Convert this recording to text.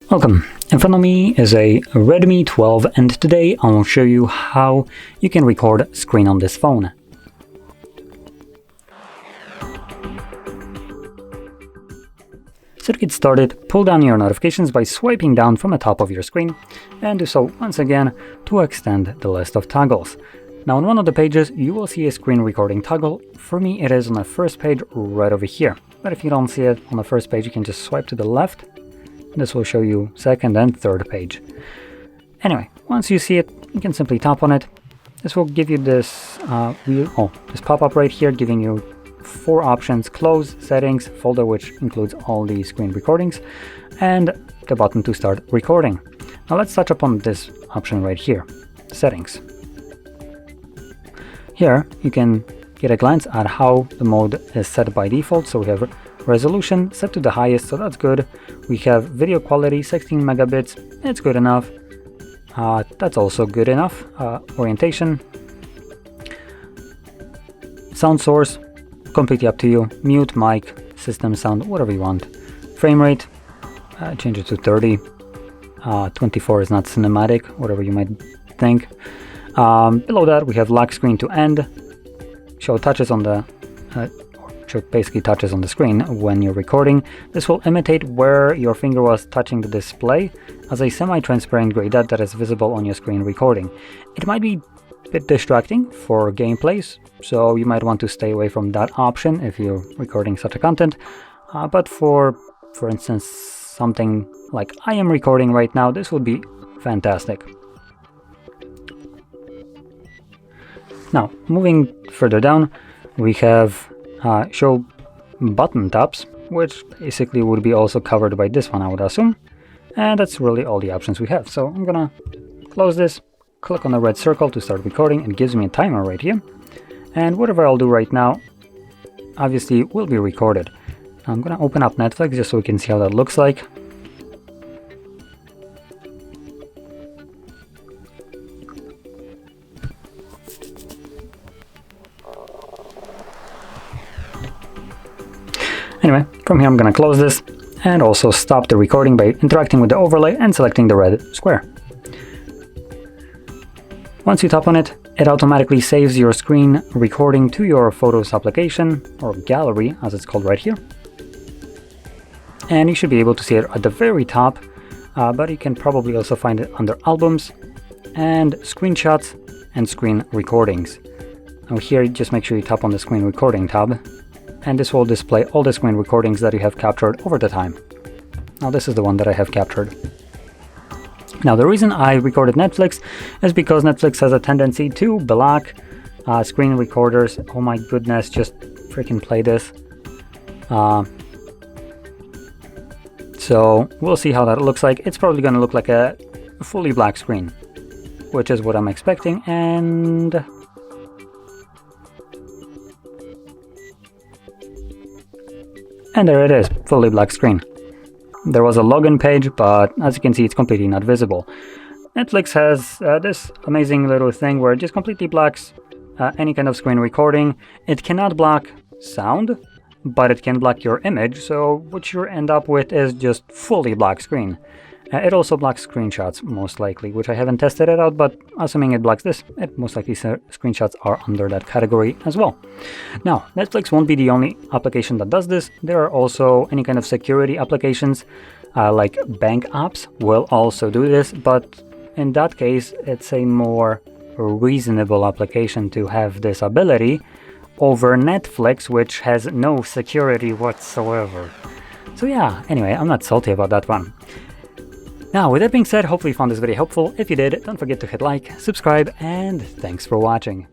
Welcome. In front of me is a Redmi 12 and today I will show you how you can record screen on this phone. So to get started, pull down your notifications by swiping down from the top of your screen and do so once again to extend the list of toggles. Now on one of the pages you will see a screen recording toggle. For me it is on the first page right over here, but if you don't see it on the first page you can just swipe to the left. This will show you second and third page. Anyway, once you see it, you can simply tap on it. This will give you this this pop-up right here, giving you 4 options: close, settings, folder, which includes all the screen recordings, and the button to start recording. Now let's touch upon this option right here, settings. Here you can get a glance at how the mode is set by default. So we have resolution set to the highest, so that's good. We have video quality 16 megabits, it's good enough. That's also good enough. Orientation, sound source, completely up to you. Mute, mic, system sound, whatever you want. Frame rate, change it to 30. 24 is not cinematic, whatever you might think. Below that we have lock screen to end, show touches on the basically touches on the screen when you're recording. This will imitate where your finger was touching the display as a semi-transparent gray dot that is visible on your screen recording. It might be a bit distracting for gameplays, so you might want to stay away from that option if you're recording such a content, but for instance something like I am recording right now, this would be fantastic. Now moving further down, we have show button taps, which basically would be also covered by this one, I would assume. And that's really all the options we have. So I'm gonna close this, click on the red circle to start recording. It gives me a timer right here. And whatever I'll do right now, obviously will be recorded. I'm gonna open up Netflix just so we can see how that looks like. Anyway, from here I'm going to close this and also stop the recording by interacting with the overlay and selecting the red square. Once you tap on it, it automatically saves your screen recording to your Photos application, or gallery as it's called right here. And you should be able to see it at the very top, but you can probably also find it under Albums and Screenshots and Screen Recordings. Now here, just make sure you tap on the Screen Recording tab, and this will display all the screen recordings that you have captured over the time. Now this is the one that I have captured. Now the reason I recorded Netflix is because Netflix has a tendency to block screen recorders. Oh my goodness, just freaking play this. So we'll see how that looks like. It's probably going to look like a fully black screen, which is what I'm expecting. And there it is, fully black screen. There was a login page, but as you can see, it's completely not visible. Netflix has this amazing little thing where it just completely blocks any kind of screen recording. It cannot block sound, but it can block your image, so what you end up with is just fully black screen. It also blocks screenshots, most likely, which I haven't tested it out, but assuming it blocks this, it most likely screenshots are under that category as well. Now, Netflix won't be the only application that does this. There are also any kind of security applications, like bank apps will also do this, but in that case, it's a more reasonable application to have this ability over Netflix, which has no security whatsoever. So yeah, anyway, I'm not salty about that one. Now, with that being said, hopefully you found this video helpful. If you did, don't forget to hit like, subscribe, and thanks for watching.